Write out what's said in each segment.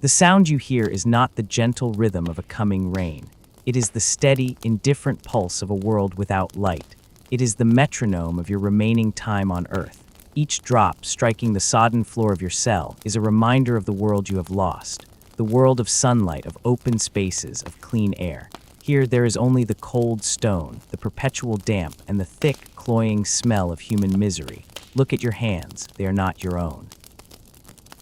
The sound you hear is not the gentle rhythm of a coming rain. It is the steady, indifferent pulse of a world without light. It is the metronome of your remaining time on Earth. Each drop striking the sodden floor of your cell is a reminder of the world you have lost, the world of sunlight, of open spaces, of clean air. Here there is only the cold stone, the perpetual damp, and the thick, cloying smell of human misery. Look at your hands, they are not your own.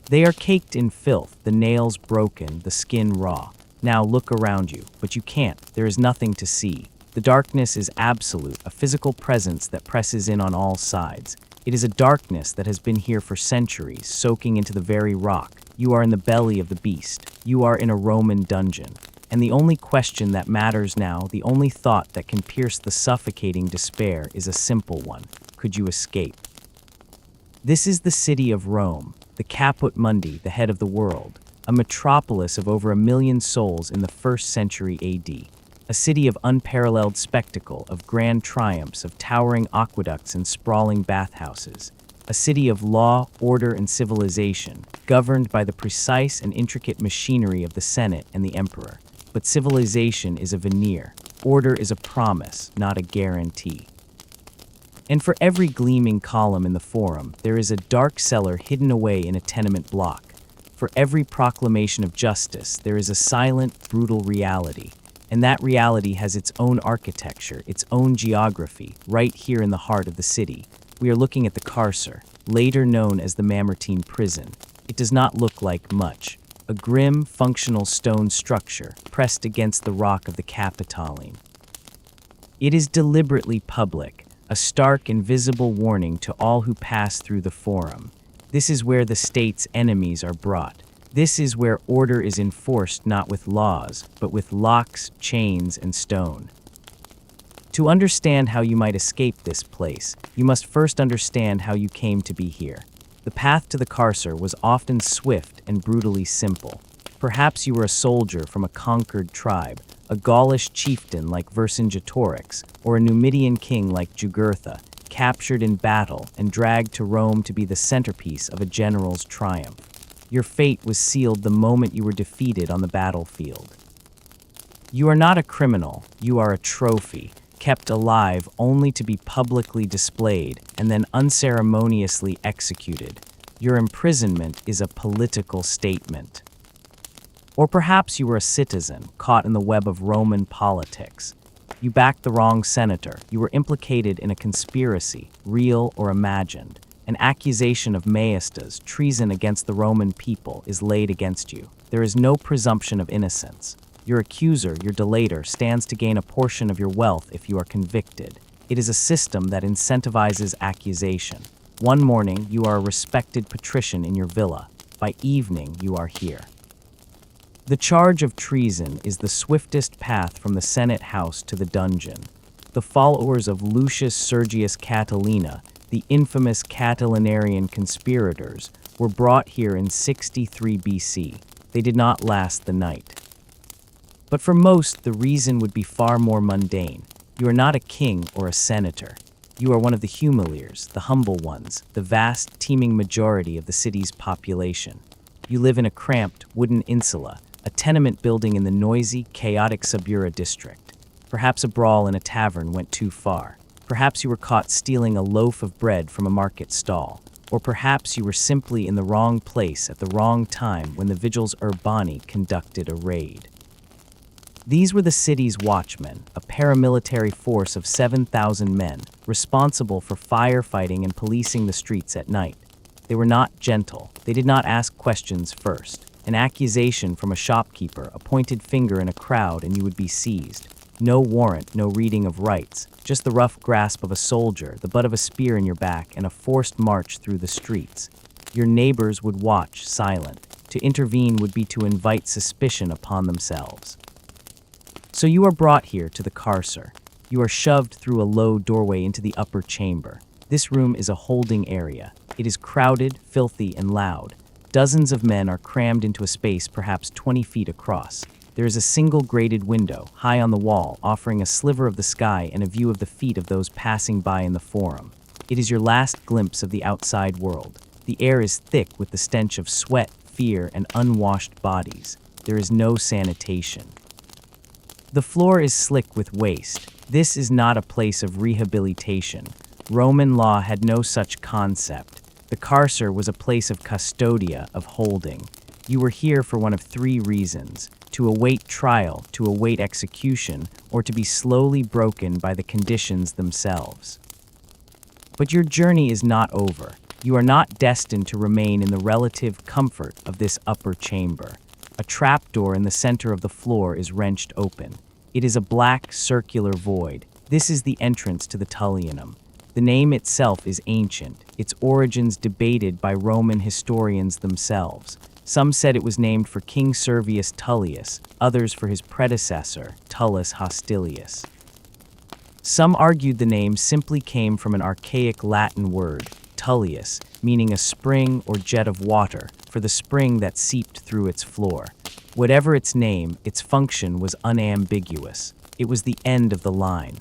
They are caked in filth, the nails broken, the skin raw. Now look around you, but you can't, there is nothing to see. The darkness is absolute, a physical presence that presses in on all sides. It is a darkness that has been here for centuries, soaking into the very rock. You are in the belly of the beast. You are in a Roman dungeon. And the only question that matters now, the only thought that can pierce the suffocating despair is a simple one. Could you escape? This is the city of Rome, the Caput Mundi, the head of the world, a metropolis of over 1 million souls in the 1st century AD, a city of unparalleled spectacle, of grand triumphs, of towering aqueducts and sprawling bathhouses, a city of law, order, and civilization, governed by the precise and intricate machinery of the Senate and the Emperor. But civilization is a veneer, order is a promise, not a guarantee. And for every gleaming column in the Forum, there is a dark cellar hidden away in a tenement block. For every proclamation of justice, there is a silent, brutal reality. And that reality has its own architecture, its own geography, right here in the heart of the city. We are looking at the Carcer, later known as the Mamertine Prison. It does not look like much. A grim, functional stone structure pressed against the rock of the Capitoline. It is deliberately public, a stark, invisible warning to all who pass through the Forum. This is where the state's enemies are brought. This is where order is enforced not with laws, but with locks, chains, and stone. To understand how you might escape this place, you must first understand how you came to be here. The path to the Carcer was often swift and brutally simple. Perhaps you were a soldier from a conquered tribe, a Gaulish chieftain like Vercingetorix, or a Numidian king like Jugurtha, captured in battle and dragged to Rome to be the centerpiece of a general's triumph. Your fate was sealed the moment you were defeated on the battlefield. You are not a criminal, you are a trophy, kept alive only to be publicly displayed and then unceremoniously executed. Your imprisonment is a political statement. Or perhaps you were a citizen caught in the web of Roman politics. You backed the wrong senator. You were implicated in a conspiracy, real or imagined. An accusation of maestas, treason against the Roman people, is laid against you. There is no presumption of innocence. Your accuser, your delator, stands to gain a portion of your wealth if you are convicted. It is a system that incentivizes accusation. One morning, you are a respected patrician in your villa. By evening, you are here. The charge of treason is the swiftest path from the Senate house to the dungeon. The followers of Lucius Sergius Catilina, the infamous Catilinarian conspirators, were brought here in 63 BC. They did not last the night. But for most, the reason would be far more mundane. You are not a king or a senator. You are one of the humiliers, the humble ones, the vast, teeming majority of the city's population. You live in a cramped, wooden insula, a tenement building in the noisy, chaotic Subura district. Perhaps a brawl in a tavern went too far. Perhaps you were caught stealing a loaf of bread from a market stall. Or perhaps you were simply in the wrong place at the wrong time when the Vigils Urbani conducted a raid. These were the city's watchmen, a paramilitary force of 7,000 men, responsible for firefighting and policing the streets at night. They were not gentle. They did not ask questions first. An accusation from a shopkeeper, a pointed finger in a crowd, and you would be seized. No warrant, no reading of rights, just the rough grasp of a soldier, the butt of a spear in your back, and a forced march through the streets. Your neighbors would watch, silent. To intervene would be to invite suspicion upon themselves. So you are brought here to the Carcer. You are shoved through a low doorway into the upper chamber. This room is a holding area. It is crowded, filthy, and loud. Dozens of men are crammed into a space perhaps 20 feet across. There is a single grated window, high on the wall, offering a sliver of the sky and a view of the feet of those passing by in the Forum. It is your last glimpse of the outside world. The air is thick with the stench of sweat, fear and unwashed bodies. There is no sanitation. The floor is slick with waste. This is not a place of rehabilitation. Roman law had no such concept. The carcer was a place of custodia, of holding. You were here for one of three reasons: to await trial, to await execution, or to be slowly broken by the conditions themselves. But your journey is not over. You are not destined to remain in the relative comfort of this upper chamber. A trapdoor in the center of the floor is wrenched open. It is a black, circular void. This is the entrance to the Tullianum. The name itself is ancient, its origins debated by Roman historians themselves. Some said it was named for King Servius Tullius, others for his predecessor, Tullus Hostilius. Some argued the name simply came from an archaic Latin word, Tullius, meaning a spring or jet of water, for the spring that seeped through its floor. Whatever its name, its function was unambiguous. It was the end of the line.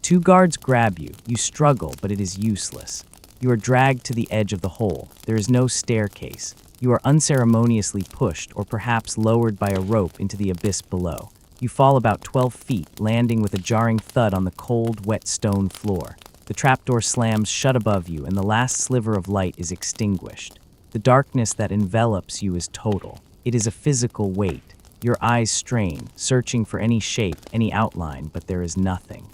Two guards grab you. You struggle, but it is useless. You are dragged to the edge of the hole. There is no staircase. You are unceremoniously pushed or perhaps lowered by a rope into the abyss below. You fall about 12 feet, landing with a jarring thud on the cold, wet stone floor. The trapdoor slams shut above you, and the last sliver of light is extinguished. The darkness that envelops you is total. It is a physical weight. Your eyes strain, searching for any shape, any outline, but there is nothing.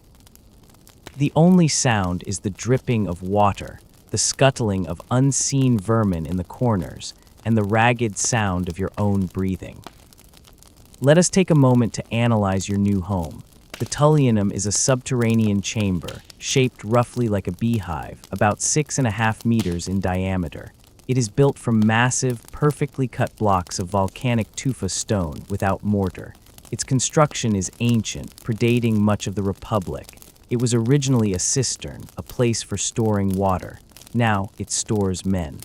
The only sound is the dripping of water, the scuttling of unseen vermin in the corners, and the ragged sound of your own breathing. Let us take a moment to analyze your new home. The Tullianum is a subterranean chamber, shaped roughly like a beehive, about 6.5 meters in diameter. It is built from massive, perfectly cut blocks of volcanic tufa stone without mortar. Its construction is ancient, predating much of the Republic. It was originally a cistern, a place for storing water. Now it stores men.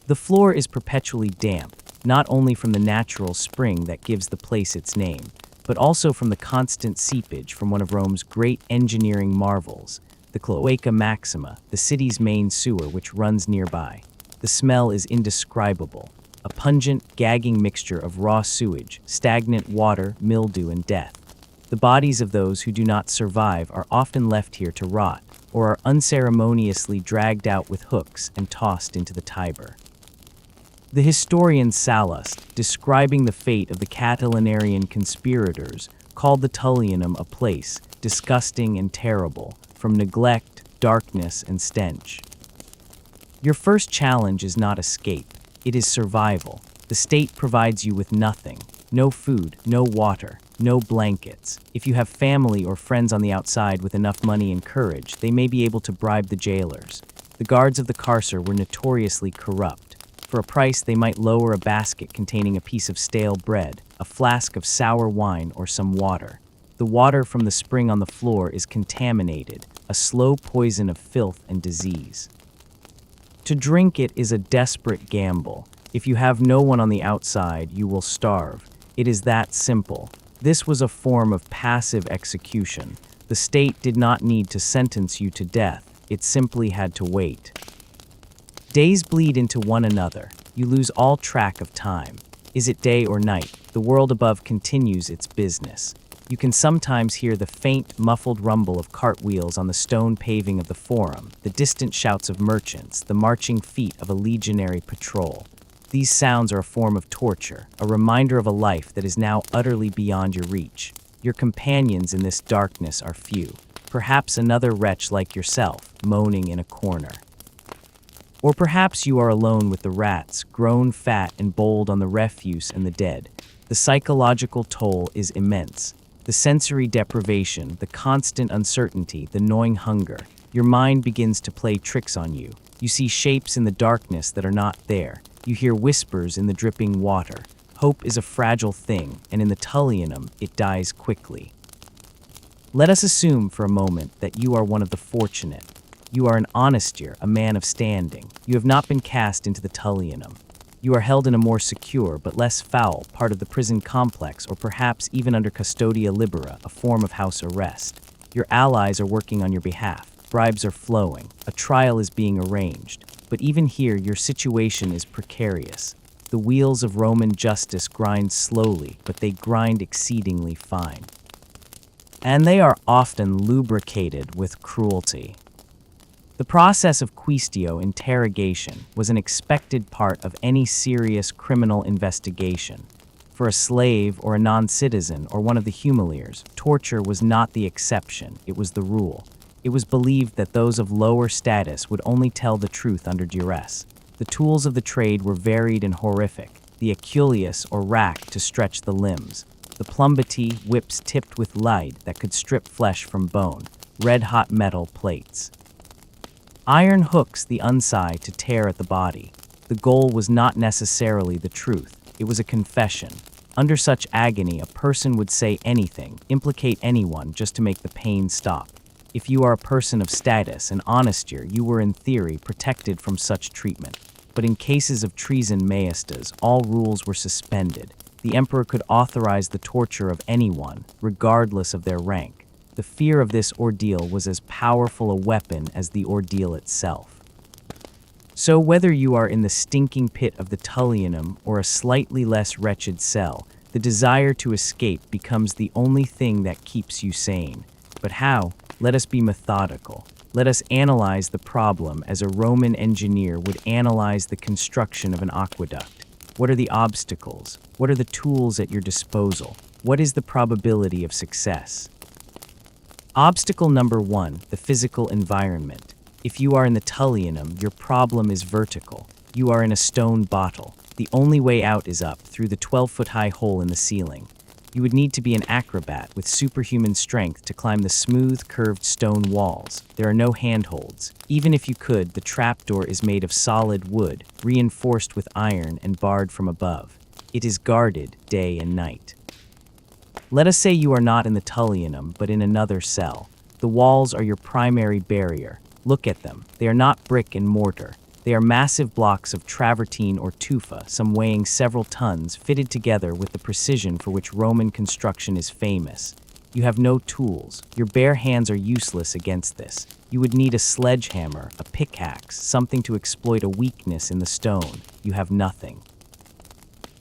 The floor is perpetually damp, not only from the natural spring that gives the place its name, but also from the constant seepage from one of Rome's great engineering marvels, the Cloaca Maxima, the city's main sewer which runs nearby. The smell is indescribable, a pungent, gagging mixture of raw sewage, stagnant water, mildew, and death. The bodies of those who do not survive are often left here to rot, or are unceremoniously dragged out with hooks and tossed into the Tiber. The historian Sallust, describing the fate of the Catilinarian conspirators, called the Tullianum a place disgusting and terrible, from neglect, darkness, and stench. Your first challenge is not escape, it is survival. The state provides you with nothing: no food, no water, no blankets. If you have family or friends on the outside with enough money and courage, they may be able to bribe the jailers. The guards of the carcer were notoriously corrupt. For a price, they might lower a basket containing a piece of stale bread, a flask of sour wine, or some water. The water from the spring on the floor is contaminated, a slow poison of filth and disease. To drink it is a desperate gamble. If you have no one on the outside, you will starve. It is that simple. This was a form of passive execution. The state did not need to sentence you to death. It simply had to wait. Days bleed into one another. You lose all track of time. Is it day or night? The world above continues its business. You can sometimes hear the faint, muffled rumble of cartwheels on the stone paving of the Forum, the distant shouts of merchants, the marching feet of a legionary patrol. These sounds are a form of torture, a reminder of a life that is now utterly beyond your reach. Your companions in this darkness are few. Perhaps another wretch like yourself, moaning in a corner. Or perhaps you are alone with the rats, grown fat and bold on the refuse and the dead. The psychological toll is immense. The sensory deprivation, the constant uncertainty, the gnawing hunger. Your mind begins to play tricks on you. You see shapes in the darkness that are not there. You hear whispers in the dripping water. Hope is a fragile thing, and in the Tullianum, it dies quickly. Let us assume for a moment that you are one of the fortunate. You are an honestier, a man of standing. You have not been cast into the Tullianum. You are held in a more secure but less foul part of the prison complex, or perhaps even under custodia libera, a form of house arrest. Your allies are working on your behalf. Bribes are flowing. A trial is being arranged. But even here, your situation is precarious. The wheels of Roman justice grind slowly, but they grind exceedingly fine. And they are often lubricated with cruelty. The process of quaestio, interrogation, was an expected part of any serious criminal investigation. For a slave or a non-citizen or one of the humiliers, torture was not the exception, it was the rule. It was believed that those of lower status would only tell the truth under duress. The tools of the trade were varied and horrific, the aculeus or rack to stretch the limbs, the plumbati, whips tipped with lead that could strip flesh from bone, red-hot metal plates. Iron hooks the unside to tear at the body. The goal was not necessarily the truth, it was a confession. Under such agony, a person would say anything, implicate anyone just to make the pain stop. If you are a person of status and honesty, you were in theory protected from such treatment. But in cases of treason maestas, all rules were suspended. The emperor could authorize the torture of anyone, regardless of their rank. The fear of this ordeal was as powerful a weapon as the ordeal itself. So whether you are in the stinking pit of the Tullianum or a slightly less wretched cell, the desire to escape becomes the only thing that keeps you sane. But how? Let us be methodical. Let us analyze the problem as a Roman engineer would analyze the construction of an aqueduct. What are the obstacles? What are the tools at your disposal? What is the probability of success? Obstacle number 1, the physical environment. If you are in the Tullianum, your problem is vertical. You are in a stone bottle. The only way out is up, through the 12-foot-high hole in the ceiling. You would need to be an acrobat with superhuman strength to climb the smooth, curved stone walls. There are no handholds. Even if you could, the trapdoor is made of solid wood, reinforced with iron and barred from above. It is guarded day and night. Let us say you are not in the Tullianum, but in another cell. The walls are your primary barrier. Look at them. They are not brick and mortar. They are massive blocks of travertine or tufa, some weighing several tons, fitted together with the precision for which Roman construction is famous. You have no tools. Your bare hands are useless against this. You would need a sledgehammer, a pickaxe, something to exploit a weakness in the stone. You have nothing.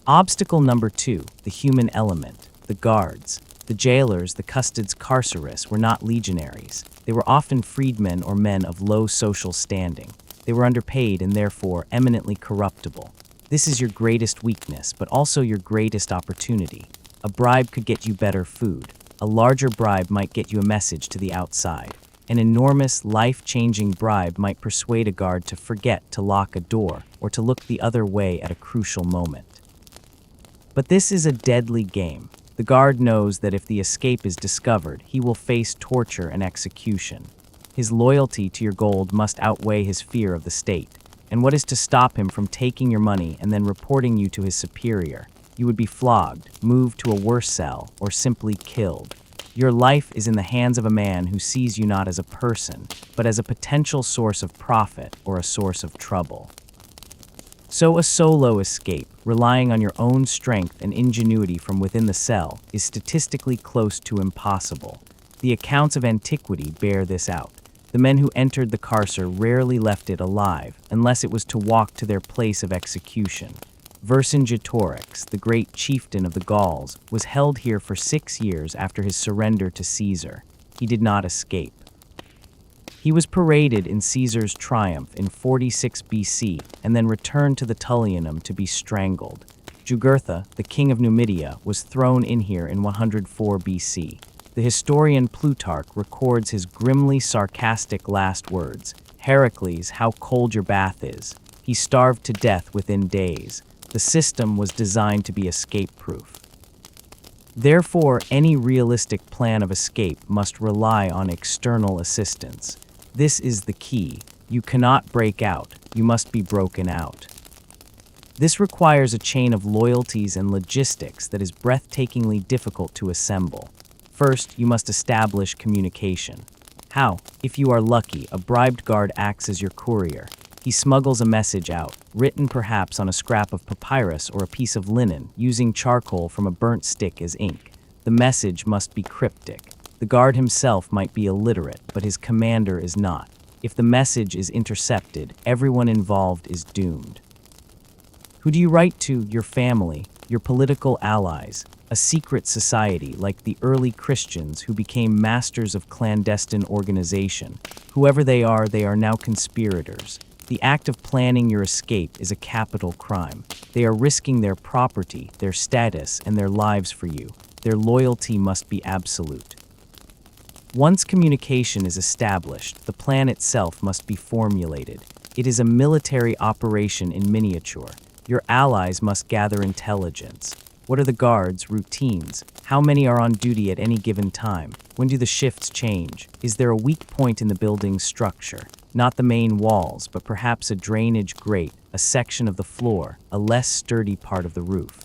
Obstacle number 2, the human element, the guards. The jailers, the custodes carceris, were not legionaries. They were often freedmen or men of low social standing. They were underpaid and therefore eminently corruptible. This is your greatest weakness, but also your greatest opportunity. A bribe could get you better food. A larger bribe might get you a message to the outside. An enormous, life-changing bribe might persuade a guard to forget to lock a door or to look the other way at a crucial moment. But this is a deadly game. The guard knows that if the escape is discovered, he will face torture and execution. His loyalty to your gold must outweigh his fear of the state. And what is to stop him from taking your money and then reporting you to his superior? You would be flogged, moved to a worse cell, or simply killed. Your life is in the hands of a man who sees you not as a person, but as a potential source of profit or a source of trouble. So a solo escape, relying on your own strength and ingenuity from within the cell, is statistically close to impossible. The accounts of antiquity bear this out. The men who entered the Carcer rarely left it alive, unless it was to walk to their place of execution. Vercingetorix, the great chieftain of the Gauls, was held here for 6 years after his surrender to Caesar. He did not escape. He was paraded in Caesar's triumph in 46 BC and then returned to the Tullianum to be strangled. Jugurtha, the king of Numidia, was thrown in here in 104 BC. The historian Plutarch records his grimly sarcastic last words, "Heracles, how cold your bath is." He starved to death within days. The system was designed to be escape-proof. Therefore, any realistic plan of escape must rely on external assistance. This is the key. You cannot break out, you must be broken out. This requires a chain of loyalties and logistics that is breathtakingly difficult to assemble. First, you must establish communication. How? If you are lucky, a bribed guard acts as your courier. He smuggles a message out, written perhaps on a scrap of papyrus or a piece of linen, using charcoal from a burnt stick as ink. The message must be cryptic. The guard himself might be illiterate, but his commander is not. If the message is intercepted, everyone involved is doomed. Who do you write to? Your family, your political allies, a secret society like the early Christians who became masters of clandestine organization. Whoever they are now conspirators. The act of planning your escape is a capital crime. They are risking their property, their status, and their lives for you. Their loyalty must be absolute. Once communication is established, the plan itself must be formulated. It is a military operation in miniature. Your allies must gather intelligence. What are the guards' routines? How many are on duty at any given time? When do the shifts change? Is there a weak point in the building's structure? Not the main walls, but perhaps a drainage grate, a section of the floor, a less sturdy part of the roof.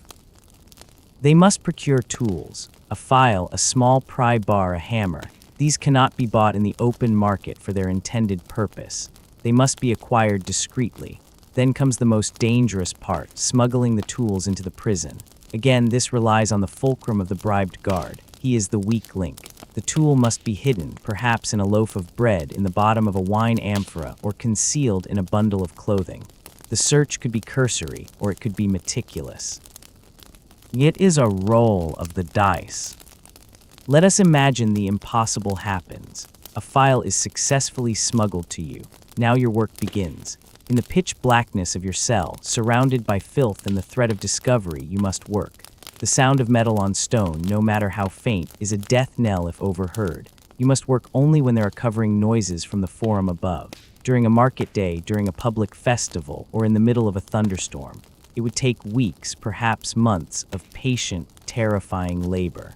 They must procure tools, a file, a small pry bar, a hammer. These cannot be bought in the open market for their intended purpose. They must be acquired discreetly. Then comes the most dangerous part, smuggling the tools into the prison. Again, this relies on the fulcrum of the bribed guard. He is the weak link. The tool must be hidden, perhaps in a loaf of bread, in the bottom of a wine amphora, or concealed in a bundle of clothing. The search could be cursory, or it could be meticulous. It is a roll of the dice. Let us imagine the impossible happens. A file is successfully smuggled to you. Now your work begins. In the pitch blackness of your cell, surrounded by filth and the threat of discovery, you must work. The sound of metal on stone, no matter how faint, is a death knell if overheard. You must work only when there are covering noises from the forum above, during a market day, during a public festival, or in the middle of a thunderstorm. It would take weeks, perhaps months, of patient, terrifying labor.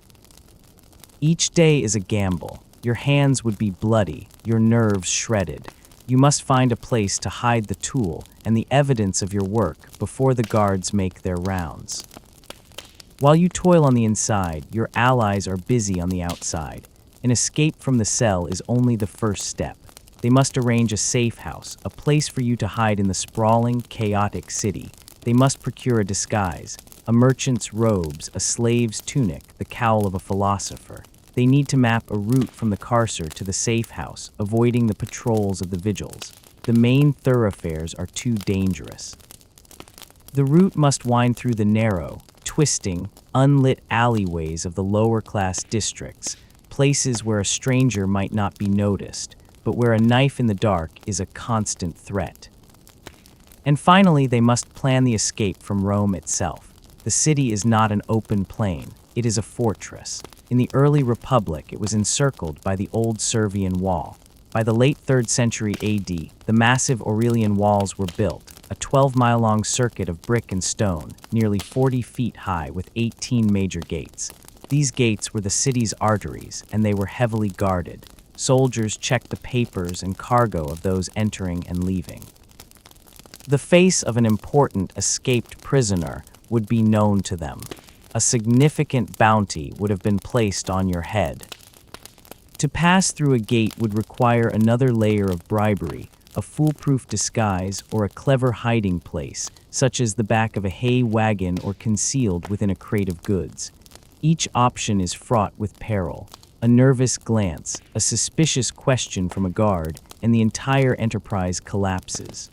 Each day is a gamble. Your hands would be bloody, your nerves shredded. You must find a place to hide the tool and the evidence of your work before the guards make their rounds. While you toil on the inside, your allies are busy on the outside. An escape from the cell is only the first step. They must arrange a safe house, a place for you to hide in the sprawling, chaotic city. They must procure a disguise, a merchant's robes, a slave's tunic, the cowl of a philosopher. They need to map a route from the Carcer to the safe house, avoiding the patrols of the vigils. The main thoroughfares are too dangerous. The route must wind through the narrow, twisting, unlit alleyways of the lower-class districts, places where a stranger might not be noticed, but where a knife in the dark is a constant threat. And finally, they must plan the escape from Rome itself. The city is not an open plain. It is a fortress. In the early Republic, it was encircled by the old Servian Wall. By the late 3rd century AD, the massive Aurelian walls were built, a 12-mile-long circuit of brick and stone, nearly 40 feet high with 18 major gates. These gates were the city's arteries, and they were heavily guarded. Soldiers checked the papers and cargo of those entering and leaving. The face of an important escaped prisoner would be known to them. A significant bounty would have been placed on your head. To pass through a gate would require another layer of bribery, a foolproof disguise, or a clever hiding place, such as the back of a hay wagon or concealed within a crate of goods. Each option is fraught with peril. A nervous glance, a suspicious question from a guard, and the entire enterprise collapses.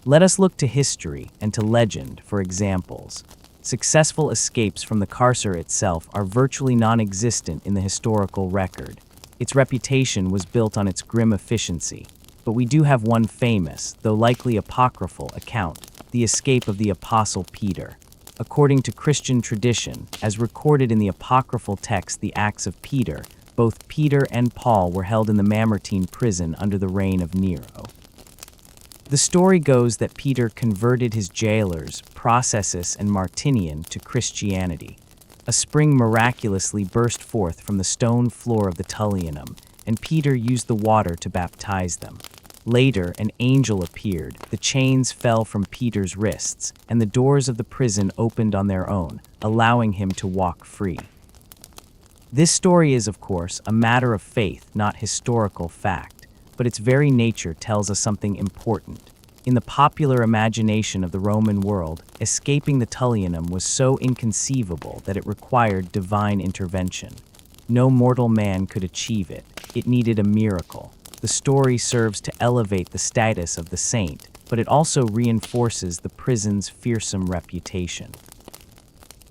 Let us look to history and to legend for examples. Successful escapes from the Carcer itself are virtually non-existent in the historical record. Its reputation was built on its grim efficiency. But we do have one famous, though likely apocryphal, account, the escape of the Apostle Peter. According to Christian tradition, as recorded in the apocryphal text The Acts of Peter, both Peter and Paul were held in the Mamertine Prison under the reign of Nero. The story goes that Peter converted his jailers, Processus and Martinian, to Christianity. A spring miraculously burst forth from the stone floor of the Tullianum, and Peter used the water to baptize them. Later, an angel appeared, the chains fell from Peter's wrists, and the doors of the prison opened on their own, allowing him to walk free. This story is, of course, a matter of faith, not historical fact. But its very nature tells us something important. In the popular imagination of the Roman world, escaping the Tullianum was so inconceivable that it required divine intervention. No mortal man could achieve it. It needed a miracle. The story serves to elevate the status of the saint, but it also reinforces the prison's fearsome reputation.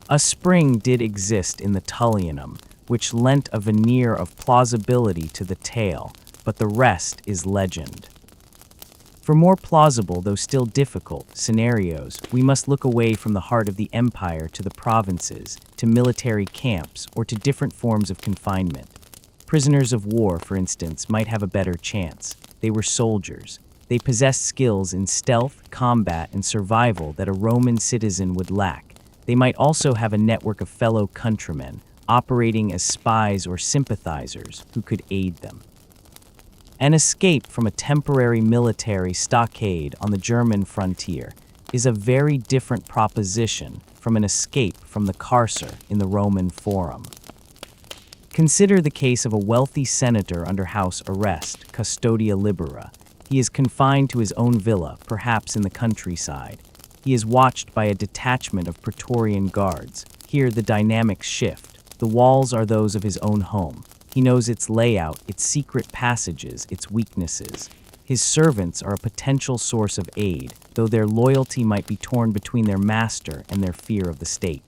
A spring did exist in the Tullianum, which lent a veneer of plausibility to the tale, but the rest is legend. For more plausible, though still difficult, scenarios, we must look away from the heart of the empire to the provinces, to military camps, or to different forms of confinement. Prisoners of war, for instance, might have a better chance. They were soldiers. They possessed skills in stealth, combat, and survival that a Roman citizen would lack. They might also have a network of fellow countrymen, operating as spies or sympathizers, who could aid them. An escape from a temporary military stockade on the German frontier is a very different proposition from an escape from the Carcer in the Roman Forum. Consider the case of a wealthy senator under house arrest, custodia libera. He is confined to his own villa, perhaps in the countryside. He is watched by a detachment of Praetorian guards. Here the dynamics shift. The walls are those of his own home. He knows its layout, its secret passages, its weaknesses. His servants are a potential source of aid, though their loyalty might be torn between their master and their fear of the state.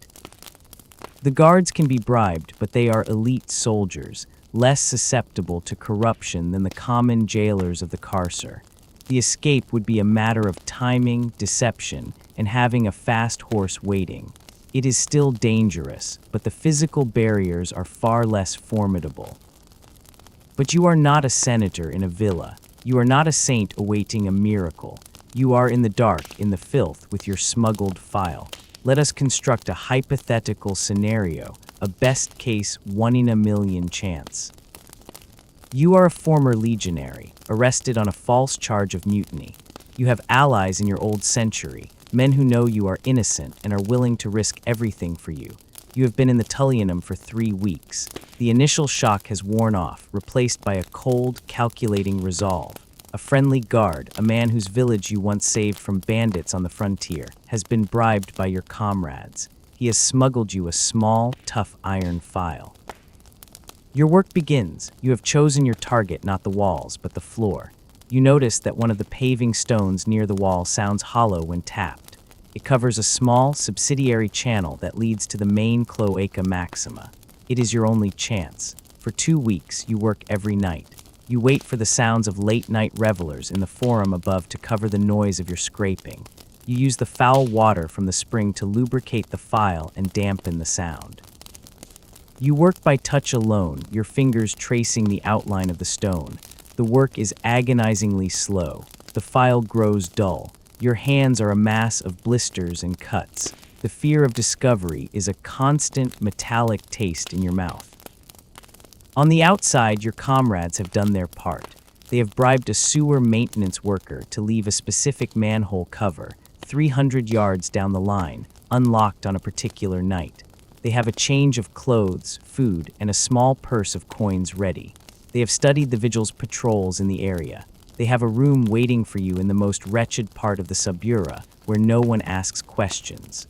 The guards can be bribed, but they are elite soldiers, less susceptible to corruption than the common jailers of the Carcer. The escape would be a matter of timing, deception, and having a fast horse waiting. It is still dangerous, but the physical barriers are far less formidable. But you are not a senator in a villa. You are not a saint awaiting a miracle. You are in the dark, in the filth, with your smuggled file. Let us construct a hypothetical scenario, a best-case 1 in a million chance. You are a former legionary, arrested on a false charge of mutiny. You have allies in your old century, men who know you are innocent and are willing to risk everything for you. You have been in the Tullianum for 3 weeks. The initial shock has worn off, replaced by a cold, calculating resolve. A friendly guard, a man whose village you once saved from bandits on the frontier, has been bribed by your comrades. He has smuggled you a small, tough iron file. Your work begins. You have chosen your target, not the walls, but the floor. You notice that one of the paving stones near the wall sounds hollow when tapped. It covers a small, subsidiary channel that leads to the main cloaca maxima. It is your only chance. For 2 weeks, you work every night. You wait for the sounds of late-night revelers in the forum above to cover the noise of your scraping. You use the foul water from the spring to lubricate the file and dampen the sound. You work by touch alone, your fingers tracing the outline of the stone. The work is agonizingly slow. The file grows dull. Your hands are a mass of blisters and cuts. The fear of discovery is a constant metallic taste in your mouth. On the outside, your comrades have done their part. They have bribed a sewer maintenance worker to leave a specific manhole cover, 300 yards down the line, unlocked on a particular night. They have a change of clothes, food, and a small purse of coins ready. They have studied the vigil's patrols in the area. They have a room waiting for you in the most wretched part of the subura, where no one asks questions.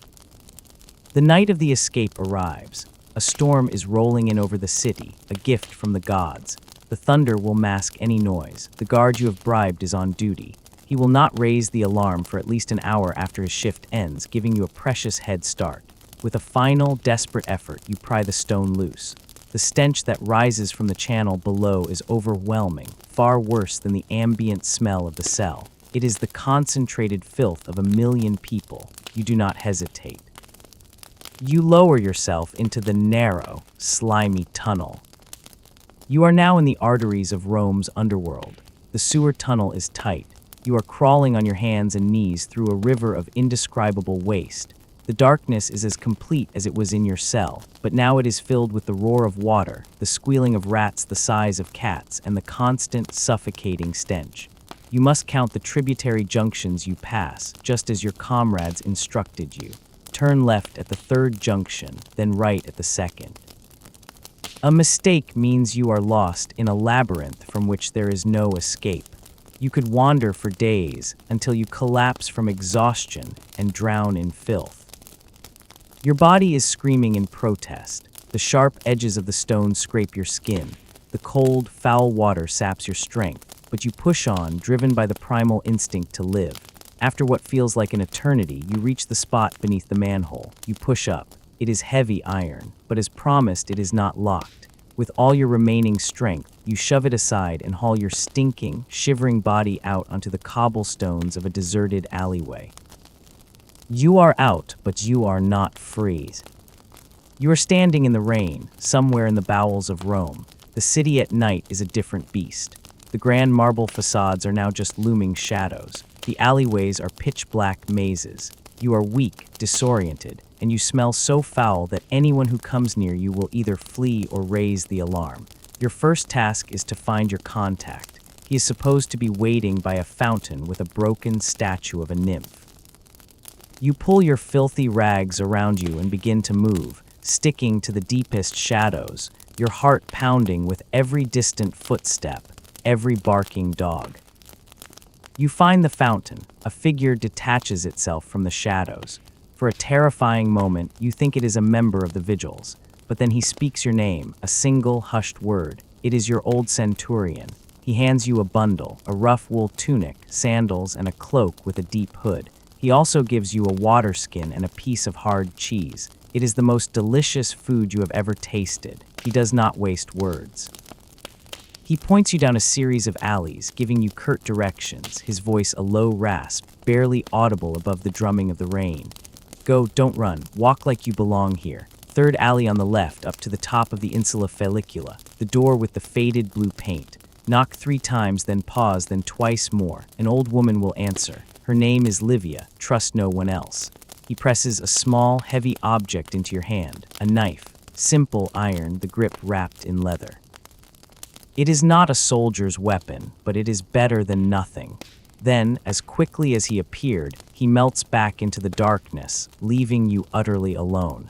The night of the escape arrives. A storm is rolling in over the city, a gift from the gods. The thunder will mask any noise. The guard you have bribed is on duty. He will not raise the alarm for at least an hour after his shift ends, giving you a precious head start. With a final, desperate effort, you pry the stone loose. The stench that rises from the channel below is overwhelming, far worse than the ambient smell of the cell. It is the concentrated filth of 1 million people. You do not hesitate. You lower yourself into the narrow, slimy tunnel. You are now in the arteries of Rome's underworld. The sewer tunnel is tight. You are crawling on your hands and knees through a river of indescribable waste. The darkness is as complete as it was in your cell, but now it is filled with the roar of water, the squealing of rats the size of cats, and the constant, suffocating stench. You must count the tributary junctions you pass, just as your comrades instructed you. Turn left at the 3rd junction, then right at the 2nd. A mistake means you are lost in a labyrinth from which there is no escape. You could wander for days until you collapse from exhaustion and drown in filth. Your body is screaming in protest. The sharp edges of the stone scrape your skin. The cold, foul water saps your strength. but you push on, driven by the primal instinct to live. After what feels like an eternity, you reach the spot beneath the manhole. You push up. It is heavy iron, but as promised, it is not locked. With all your remaining strength, you shove it aside and haul your stinking, shivering body out onto the cobblestones of a deserted alleyway. You are out, but you are not free. You are standing in the rain, somewhere in the bowels of Rome. The city at night is a different beast. The grand marble facades are now just looming shadows. The alleyways are pitch-black mazes. You are weak, disoriented, and you smell so foul that anyone who comes near you will either flee or raise the alarm. Your first task is to find your contact. He is supposed to be waiting by a fountain with a broken statue of a nymph. You pull your filthy rags around you and begin to move, sticking to the deepest shadows, your heart pounding with every distant footstep, every barking dog. You find the fountain. A figure detaches itself from the shadows. For a terrifying moment, you think it is a member of the vigils, but then he speaks your name, a single hushed word. It is your old centurion. He hands you a bundle, a rough wool tunic, sandals, and a cloak with a deep hood. He also gives you a water skin and a piece of hard cheese. It is the most delicious food you have ever tasted. He does not waste words. He points you down a series of alleys, giving you curt directions, his voice a low rasp, barely audible above the drumming of the rain. Go, don't run, walk like you belong here. Third alley on the left, up to the top of the insula Felicula, the door with the faded blue paint. Knock 3 times, then pause, then twice more. An old woman will answer. Her name is Livia, trust no one else. He presses a small, heavy object into your hand, a knife, simple iron, the grip wrapped in leather. It is not a soldier's weapon, but it is better than nothing. Then, as quickly as he appeared, he melts back into the darkness, leaving you utterly alone.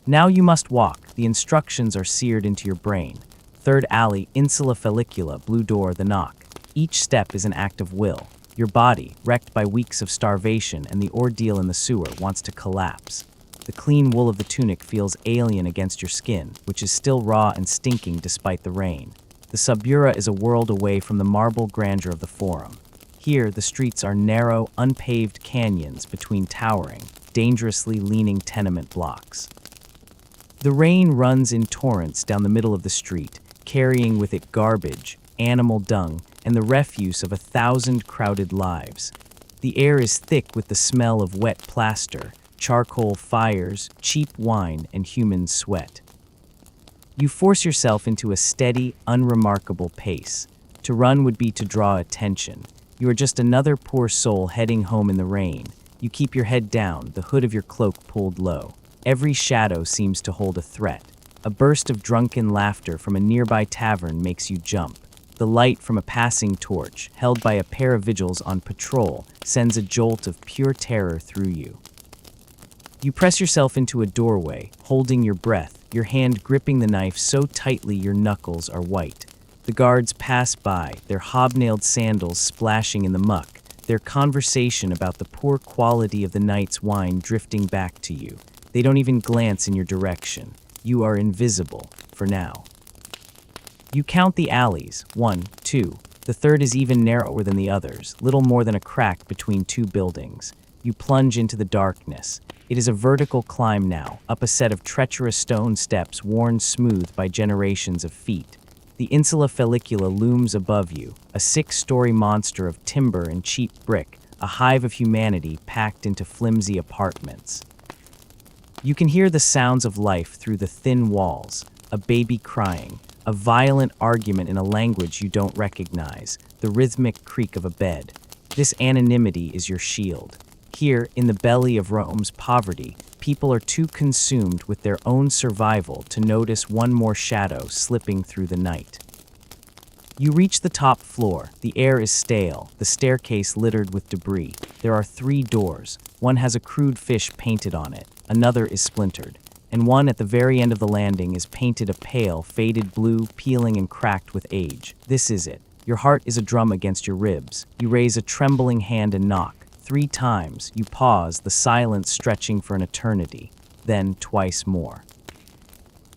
Now you must walk. The instructions are seared into your brain. Third alley, insula Felicula, blue door, the knock. Each step is an act of will. Your body, wrecked by weeks of starvation and the ordeal in the sewer, wants to collapse. The clean wool of the tunic feels alien against your skin, which is still raw and stinking despite the rain. The Subura is a world away from the marble grandeur of the Forum. Here, the streets are narrow, unpaved canyons between towering, dangerously leaning tenement blocks. The rain runs in torrents down the middle of the street, carrying with it garbage, animal dung, and the refuse of 1,000 crowded lives. The air is thick with the smell of wet plaster, charcoal fires, cheap wine, and human sweat. You force yourself into a steady, unremarkable pace. To run would be to draw attention. You are just another poor soul heading home in the rain. You keep your head down, the hood of your cloak pulled low. Every shadow seems to hold a threat. A burst of drunken laughter from a nearby tavern makes you jump. The light from a passing torch, held by a pair of vigils on patrol, sends a jolt of pure terror through you. You press yourself into a doorway, holding your breath, your hand gripping the knife so tightly your knuckles are white. The guards pass by, their hobnailed sandals splashing in the muck, their conversation about the poor quality of the night's wine drifting back to you. They don't even glance in your direction. You are invisible, for now. You count the alleys, 1, 2. The third is even narrower than the others, little more than a crack between 2 buildings. You plunge into the darkness. It is a vertical climb now, up a set of treacherous stone steps worn smooth by generations of feet. The insula Felicula looms above you, a 6-story monster of timber and cheap brick, a hive of humanity packed into flimsy apartments. You can hear the sounds of life through the thin walls, a baby crying, a violent argument in a language you don't recognize, the rhythmic creak of a bed. This anonymity is your shield. Here, in the belly of Rome's poverty, people are too consumed with their own survival to notice one more shadow slipping through the night. You reach the top floor. The air is stale, the staircase littered with debris. There are 3 doors. One has a crude fish painted on it, another is splintered, and one at the very end of the landing is painted a pale, faded blue, peeling and cracked with age. This is it. Your heart is a drum against your ribs. You raise a trembling hand and knock. 3 times, you pause, the silence stretching for an eternity, then twice more.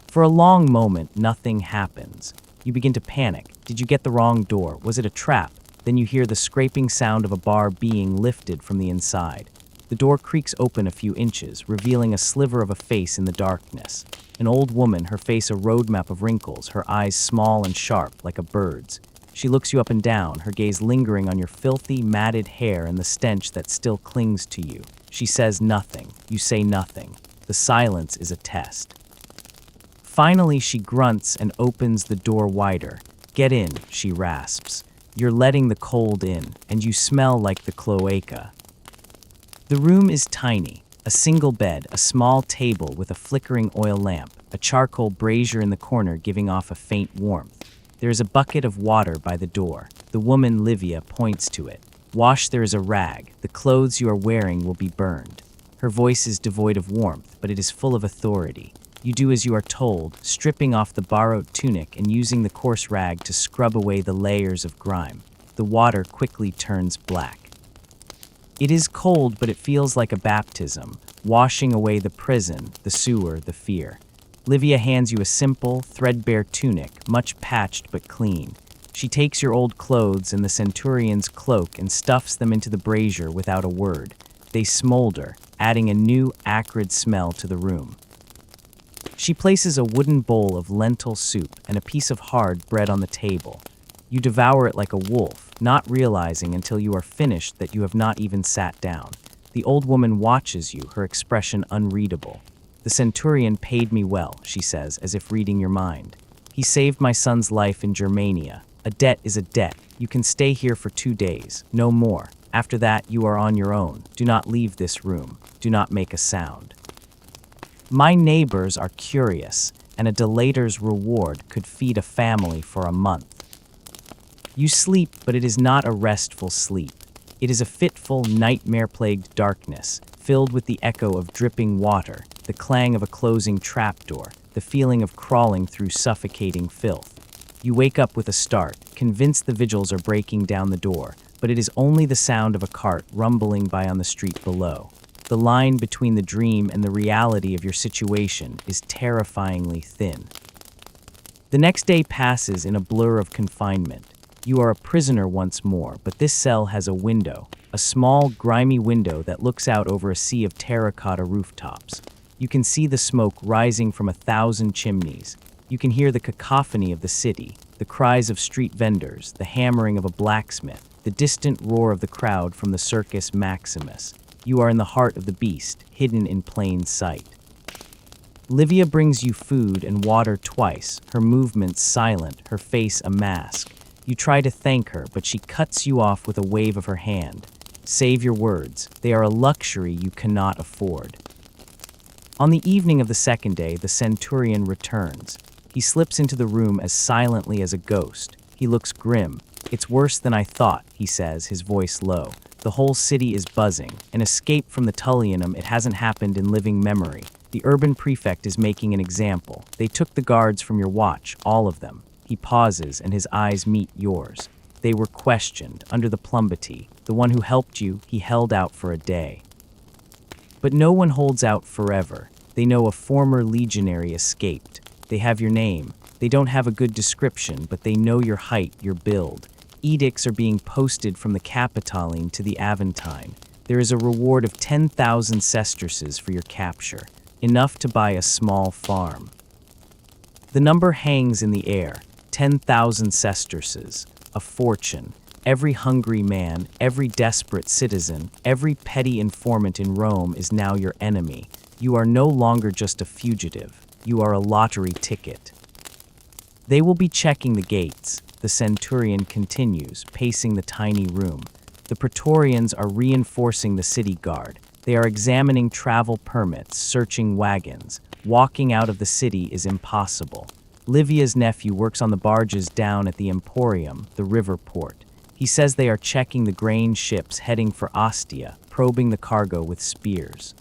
For a long moment, nothing happens. You begin to panic. Did you get the wrong door? Was it a trap? Then you hear the scraping sound of a bar being lifted from the inside. The door creaks open a few inches, revealing a sliver of a face in the darkness. An old woman, her face a roadmap of wrinkles, her eyes small and sharp like a bird's. She looks you up and down, her gaze lingering on your filthy, matted hair and the stench that still clings to you. She says nothing. You say nothing. The silence is a test. Finally, she grunts and opens the door wider. "Get in," she rasps. You're letting the cold in, and you smell like the cloaca. The room is tiny. A single bed, a small table with a flickering oil lamp, a charcoal brazier in the corner giving off a faint warmth. There is a bucket of water by the door. The woman, Livia, points to it. "Wash, there is a rag. The clothes you are wearing will be burned." Her voice is devoid of warmth, but it is full of authority. You do as you are told, stripping off the borrowed tunic and using the coarse rag to scrub away the layers of grime. The water quickly turns black. It is cold, but it feels like a baptism, washing away the prison, the sewer, the fear. Livia hands you a simple, threadbare tunic, much patched but clean. She takes your old clothes and the centurion's cloak and stuffs them into the brazier without a word. They smolder, adding a new, acrid smell to the room. She places a wooden bowl of lentil soup and a piece of hard bread on the table. You devour it like a wolf, not realizing until you are finished that you have not even sat down. The old woman watches you, her expression unreadable. "The centurion paid me well," she says, as if reading your mind. "He saved my son's life in Germania. A debt is a debt. You can stay here for 2 days, no more. After that, you are on your own. Do not leave this room. Do not make a sound." My neighbors are curious, and a delator's reward could feed a family for a month. You sleep, but it is not a restful sleep. It is a fitful, nightmare-plagued darkness, filled with the echo of dripping water, the clang of a closing trapdoor, the feeling of crawling through suffocating filth. You wake up with a start, convinced the vigils are breaking down the door, but it is only the sound of a cart rumbling by on the street below. The line between the dream and the reality of your situation is terrifyingly thin. The next day passes in a blur of confinement. You are a prisoner once more, but this cell has a window, a small, grimy window that looks out over a sea of terracotta rooftops. You can see the smoke rising from 1,000 chimneys. You can hear the cacophony of the city, the cries of street vendors, the hammering of a blacksmith, the distant roar of the crowd from the Circus Maximus. You are in the heart of the beast, hidden in plain sight. Livia brings you food and water twice, her movements silent, her face a mask. You try to thank her, but she cuts you off with a wave of her hand. Save your words. They are a luxury you cannot afford. On the evening of the second day, the centurion returns. He slips into the room as silently as a ghost. He looks grim. "It's worse than I thought," he says, his voice low. "The whole city is buzzing. An escape from the Tullianum, it hasn't happened in living memory. The urban prefect is making an example. They took the guards from your watch, all of them." He pauses and his eyes meet yours. They were questioned, under the plumbity. The one who helped you, he held out for a day. But no one holds out forever. They know a former legionary escaped. They have your name. They don't have a good description, but they know your height, your build. Edicts are being posted from the Capitoline to the Aventine. There is a reward of 10,000 sesterces for your capture, enough to buy a small farm. The number hangs in the air. 10,000 sesterces, a fortune. Every hungry man, every desperate citizen, every petty informant in Rome is now your enemy. You are no longer just a fugitive. You are a lottery ticket. They will be checking the gates. The centurion continues, pacing the tiny room. The praetorians are reinforcing the city guard. They are examining travel permits, searching wagons. Walking out of the city is impossible. Livia's nephew works on the barges down at the Emporium, the river port. He says they are checking the grain ships heading for Ostia, probing the cargo with spears.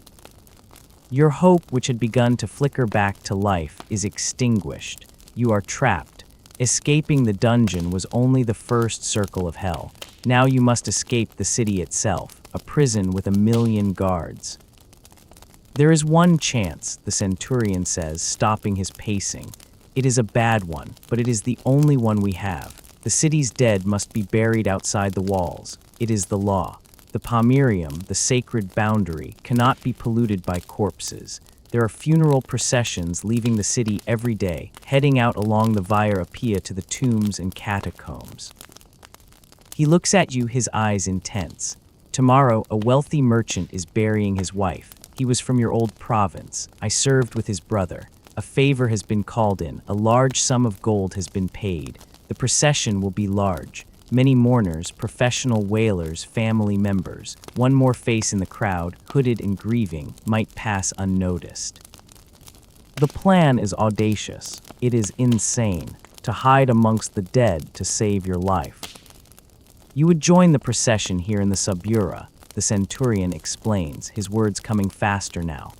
Your hope, which had begun to flicker back to life, is extinguished. You are trapped. Escaping the dungeon was only the first circle of hell. Now you must escape the city itself, a prison with 1,000,000 guards. "There is one chance," the centurion says, stopping his pacing. It is a bad one, but it is the only one we have. The city's dead must be buried outside the walls. It is the law. The pomerium, the sacred boundary, cannot be polluted by corpses. There are funeral processions leaving the city every day, heading out along the Via Appia to the tombs and catacombs. He looks at you, his eyes intense. Tomorrow, a wealthy merchant is burying his wife. He was from your old province. I served with his brother. A favor has been called in. A large sum of gold has been paid. The procession will be large. Many mourners, professional wailers, family members. One more face in the crowd, hooded and grieving, might pass unnoticed. The plan is audacious. It is insane. To hide amongst the dead to save your life. You would join the procession here in the Subura, the centurion explains, his words coming faster now.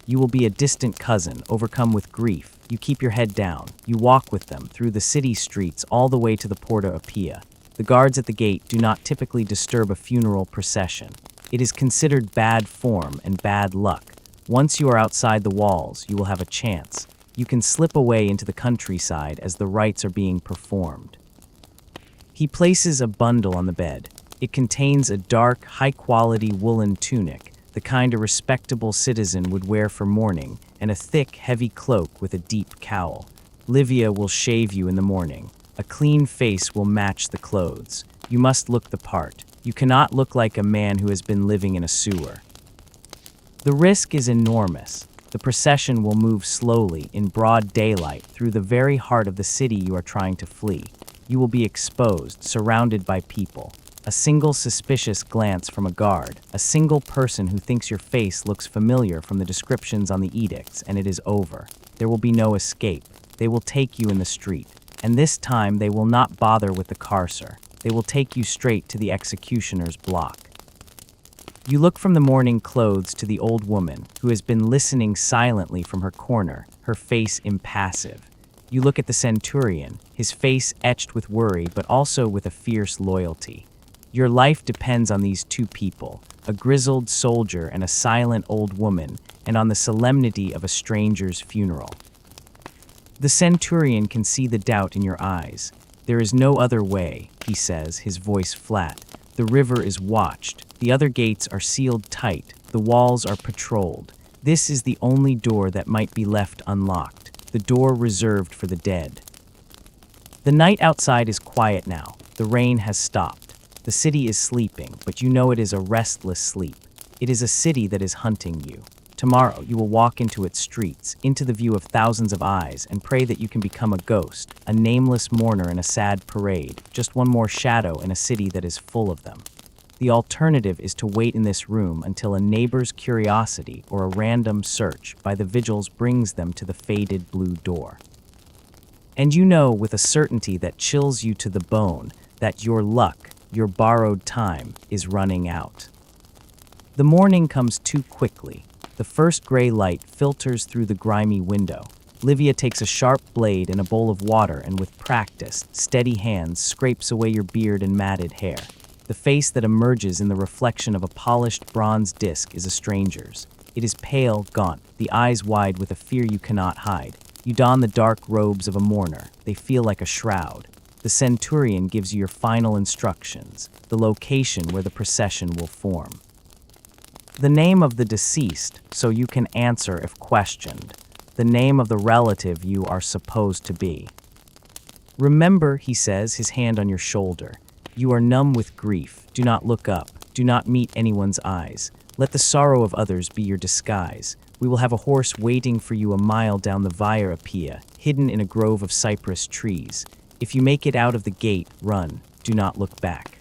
You will be a distant cousin, overcome with grief. You keep your head down. You walk with them through the city streets all the way to the Porta Appia. The guards at the gate do not typically disturb a funeral procession. It is considered bad form and bad luck. Once you are outside the walls, you will have a chance. You can slip away into the countryside as the rites are being performed. He places a bundle on the bed. It contains a dark, high-quality woolen tunic, the kind a respectable citizen would wear for mourning, and a thick, heavy cloak with a deep cowl. Livia will shave you in the morning. A clean face will match the clothes. You must look the part. You cannot look like a man who has been living in a sewer. The risk is enormous. The procession will move slowly, in broad daylight, through the very heart of the city you are trying to flee. You will be exposed, surrounded by people. A single suspicious glance from a guard, a single person who thinks your face looks familiar from the descriptions on the edicts, and it is over. There will be no escape. They will take you in the street. And this time they will not bother with the Carcer. They will take you straight to the executioner's block. You look from the mourning clothes to the old woman, who has been listening silently from her corner, her face impassive. You look at the centurion, his face etched with worry but also with a fierce loyalty. Your life depends on these two people, a grizzled soldier and a silent old woman, and on the solemnity of a stranger's funeral. The centurion can see the doubt in your eyes. There is no other way, he says, his voice flat. The river is watched. The other gates are sealed tight. The walls are patrolled. This is the only door that might be left unlocked, the door reserved for the dead. The night outside is quiet now. The rain has stopped. The city is sleeping, but you know it is a restless sleep. It is a city that is hunting you. Tomorrow, you will walk into its streets, into the view of thousands of eyes, and pray that you can become a ghost, a nameless mourner in a sad parade, just one more shadow in a city that is full of them. The alternative is to wait in this room until a neighbor's curiosity or a random search by the vigils brings them to the faded blue door. And you know with a certainty that chills you to the bone that your luck, your borrowed time, is running out. The morning comes too quickly. The first gray light filters through the grimy window. Livia takes a sharp blade and a bowl of water and with practiced, steady hands scrapes away your beard and matted hair. The face that emerges in the reflection of a polished bronze disc is a stranger's. It is pale, gaunt, the eyes wide with a fear you cannot hide. You don the dark robes of a mourner. They feel like a shroud. The centurion gives you your final instructions, the location where the procession will form. The name of the deceased, so you can answer if questioned. The name of the relative you are supposed to be. Remember, he says, his hand on your shoulder. You are numb with grief. Do not look up. Do not meet anyone's eyes. Let the sorrow of others be your disguise. We will have a horse waiting for you a mile down the Via Appia, hidden in a grove of cypress trees. If you make it out of the gate, run. Do not look back.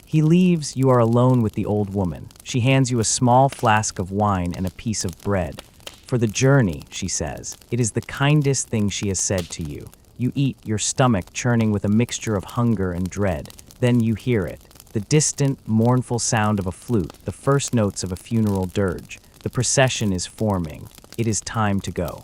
He leaves. You are alone with the old woman. She hands you a small flask of wine and a piece of bread. For the journey, she says. It is the kindest thing she has said to you. You eat, your stomach churning with a mixture of hunger and dread. Then you hear it. The distant, mournful sound of a flute, the first notes of a funeral dirge. The procession is forming. It is time to go.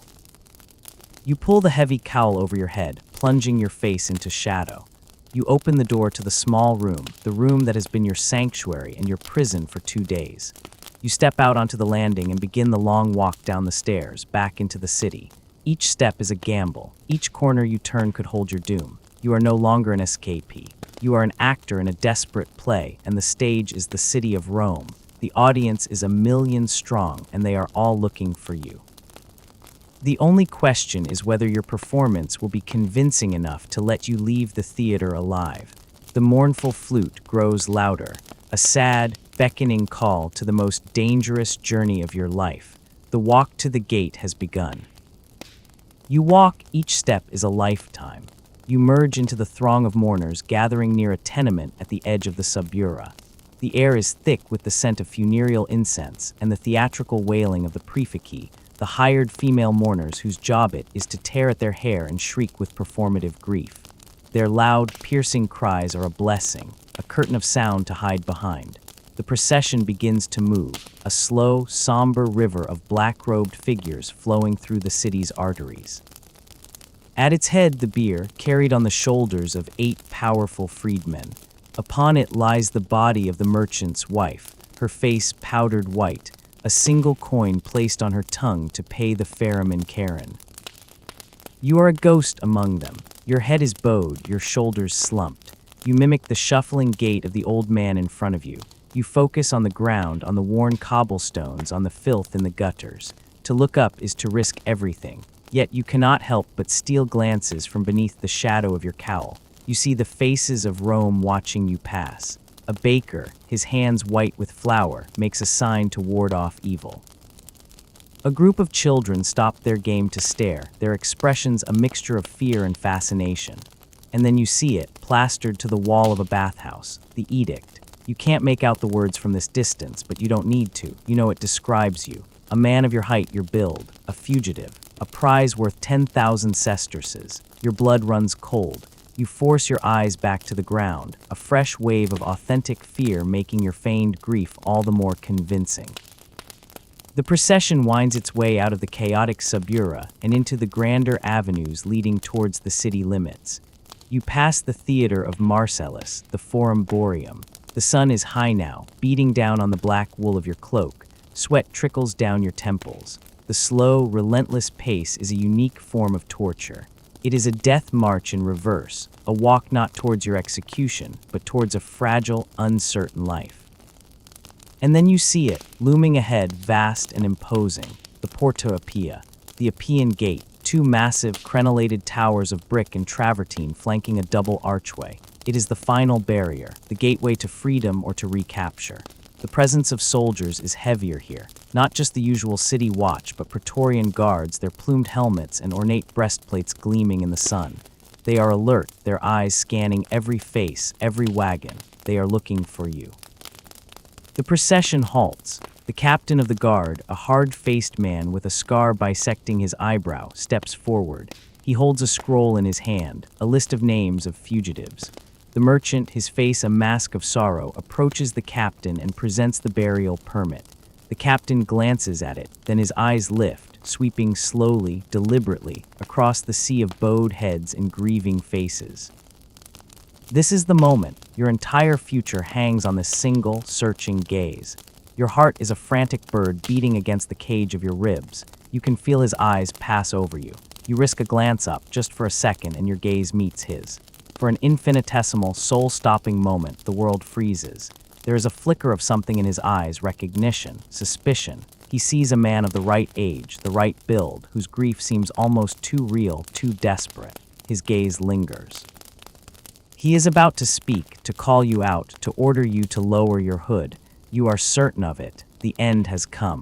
You pull the heavy cowl over your head, plunging your face into shadow. You open the door to the small room, the room that has been your sanctuary and your prison for 2 days. You step out onto the landing and begin the long walk down the stairs, back into the city. Each step is a gamble. Each corner you turn could hold your doom. You are no longer an escapee. You are an actor in a desperate play, and the stage is the city of Rome. The audience is 1,000,000 strong, and they are all looking for you. The only question is whether your performance will be convincing enough to let you leave the theater alive. The mournful flute grows louder, a sad, beckoning call to the most dangerous journey of your life. The walk to the gate has begun. You walk, each step is a lifetime. You merge into the throng of mourners gathering near a tenement at the edge of the suburra. The air is thick with the scent of funereal incense and the theatrical wailing of the prefecti, the hired female mourners whose job it is to tear at their hair and shriek with performative grief. Their loud, piercing cries are a blessing, a curtain of sound to hide behind. The procession begins to move, a slow, somber river of black-robed figures flowing through the city's arteries. At its head, the bier, carried on the shoulders of 8 powerful freedmen. Upon it lies the body of the merchant's wife, her face powdered white, a single coin placed on her tongue to pay the ferryman Karen. You are a ghost among them. Your head is bowed, your shoulders slumped. You mimic the shuffling gait of the old man in front of you. You focus on the ground, on the worn cobblestones, on the filth in the gutters. To look up is to risk everything. Yet you cannot help but steal glances from beneath the shadow of your cowl. You see the faces of Rome watching you pass. A baker, his hands white with flour, makes a sign to ward off evil. A group of children stop their game to stare, their expressions a mixture of fear and fascination. And then you see it, plastered to the wall of a bathhouse, the edict. You can't make out the words from this distance, but you don't need to. You know it describes you. A man of your height, your build, a fugitive, a prize worth 10,000 sesterces. Your blood runs cold. You force your eyes back to the ground, a fresh wave of authentic fear making your feigned grief all the more convincing. The procession winds its way out of the chaotic suburra and into the grander avenues leading towards the city limits. You pass the theater of Marcellus, the Forum Boreum. The sun is high now, beating down on the black wool of your cloak. Sweat trickles down your temples. The slow, relentless pace is a unique form of torture. It is a death march in reverse, a walk not towards your execution, but towards a fragile, uncertain life. And then you see it, looming ahead, vast and imposing, the Porta Appia, the Appian Gate, 2 massive, crenellated towers of brick and travertine flanking a double archway. It is the final barrier, the gateway to freedom or to recapture. The presence of soldiers is heavier here, not just the usual city watch, but Praetorian guards, their plumed helmets and ornate breastplates gleaming in the sun. They are alert, their eyes scanning every face, every wagon. They are looking for you. The procession halts. The captain of the guard, a hard-faced man with a scar bisecting his eyebrow, steps forward. He holds a scroll in his hand, a list of names of fugitives. The merchant, his face a mask of sorrow, approaches the captain and presents the burial permit. The captain glances at it, then his eyes lift, sweeping slowly, deliberately, across the sea of bowed heads and grieving faces. This is the moment. Your entire future hangs on this single, searching gaze. Your heart is a frantic bird beating against the cage of your ribs. You can feel his eyes pass over you. You risk a glance up, just for a second, and your gaze meets his. For an infinitesimal, soul-stopping moment, the world freezes. There is a flicker of something in his eyes, recognition, suspicion. He sees a man of the right age, the right build, whose grief seems almost too real, too desperate. His gaze lingers. He is about to speak, to call you out, to order you to lower your hood. You are certain of it. The end has come.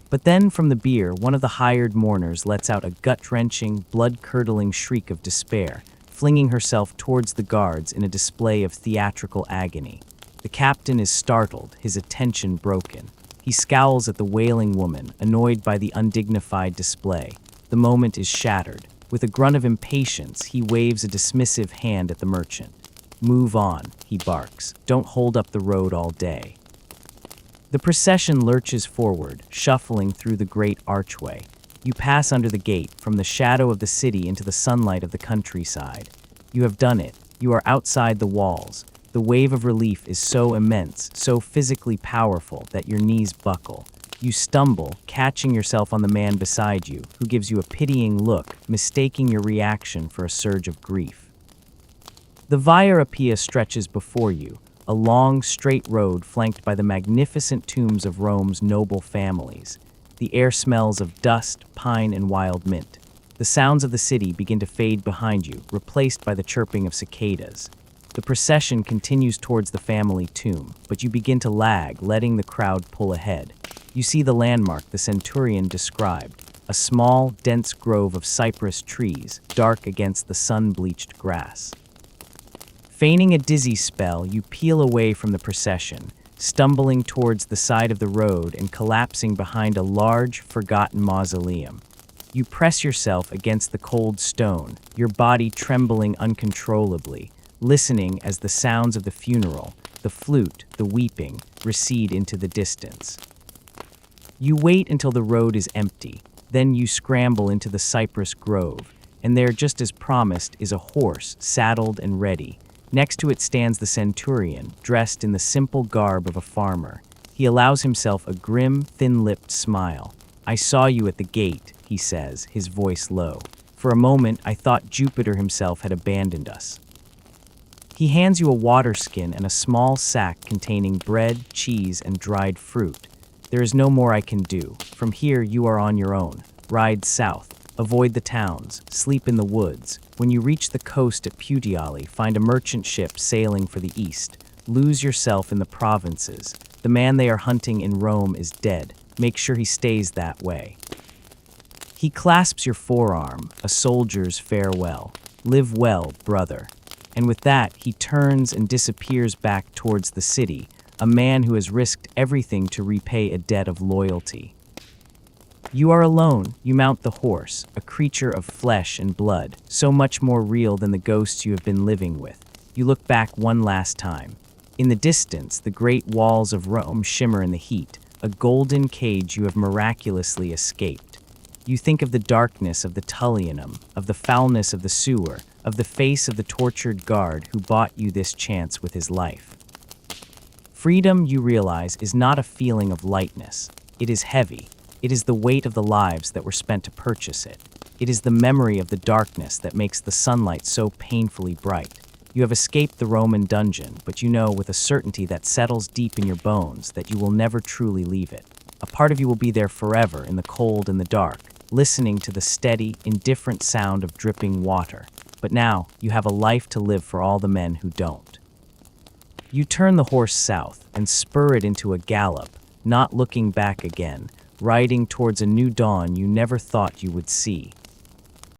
But then, from the bier, one of the hired mourners lets out a gut-wrenching, blood-curdling shriek of despair, flinging herself towards the guards in a display of theatrical agony. The captain is startled, his attention broken. He scowls at the wailing woman, annoyed by the undignified display. The moment is shattered. With a grunt of impatience, he waves a dismissive hand at the merchant. "Move on," he barks. "Don't hold up the road all day." The procession lurches forward, shuffling through the great archway. You pass under the gate, from the shadow of the city into the sunlight of the countryside. You have done it. You are outside the walls. The wave of relief is so immense, so physically powerful, that your knees buckle. You stumble, catching yourself on the man beside you, who gives you a pitying look, mistaking your reaction for a surge of grief. The Via Appia stretches before you, a long, straight road flanked by the magnificent tombs of Rome's noble families. The air smells of dust, pine, and wild mint. The sounds of the city begin to fade behind you, replaced by the chirping of cicadas. The procession continues towards the family tomb, but you begin to lag, letting the crowd pull ahead. You see the landmark the centurion described, a small, dense grove of cypress trees, dark against the sun-bleached grass. Feigning a dizzy spell, you peel away from the procession, stumbling towards the side of the road and collapsing behind a large, forgotten mausoleum. You press yourself against the cold stone, your body trembling uncontrollably, listening as the sounds of the funeral, the flute, the weeping, recede into the distance. You wait until the road is empty, then you scramble into the cypress grove, and there, just as promised, is a horse, saddled and ready. Next to it stands the centurion, dressed in the simple garb of a farmer. He allows himself a grim, thin-lipped smile. "I saw you at the gate," he says, his voice low. "For a moment, I thought Jupiter himself had abandoned us." He hands you a water skin and a small sack containing bread, cheese, and dried fruit. "There is no more I can do. From here, you are on your own. Ride south. Avoid the towns. Sleep in the woods. When you reach the coast at Puteoli, find a merchant ship sailing for the east. Lose yourself in the provinces. The man they are hunting in Rome is dead. Make sure he stays that way." He clasps your forearm, a soldier's farewell. "Live well, brother." And with that, he turns and disappears back towards the city, a man who has risked everything to repay a debt of loyalty. You are alone. You mount the horse, a creature of flesh and blood, so much more real than the ghosts you have been living with. You look back one last time. In the distance, the great walls of Rome shimmer in the heat, a golden cage you have miraculously escaped. You think of the darkness of the Tullianum, of the foulness of the sewer, of the face of the tortured guard who bought you this chance with his life. Freedom, you realize, is not a feeling of lightness. It is heavy. It is the weight of the lives that were spent to purchase it. It is the memory of the darkness that makes the sunlight so painfully bright. You have escaped the Roman dungeon, but you know with a certainty that settles deep in your bones that you will never truly leave it. A part of you will be there forever in the cold and the dark, listening to the steady, indifferent sound of dripping water. But now, you have a life to live for all the men who don't. You turn the horse south and spur it into a gallop, not looking back again, riding towards a new dawn you never thought you would see.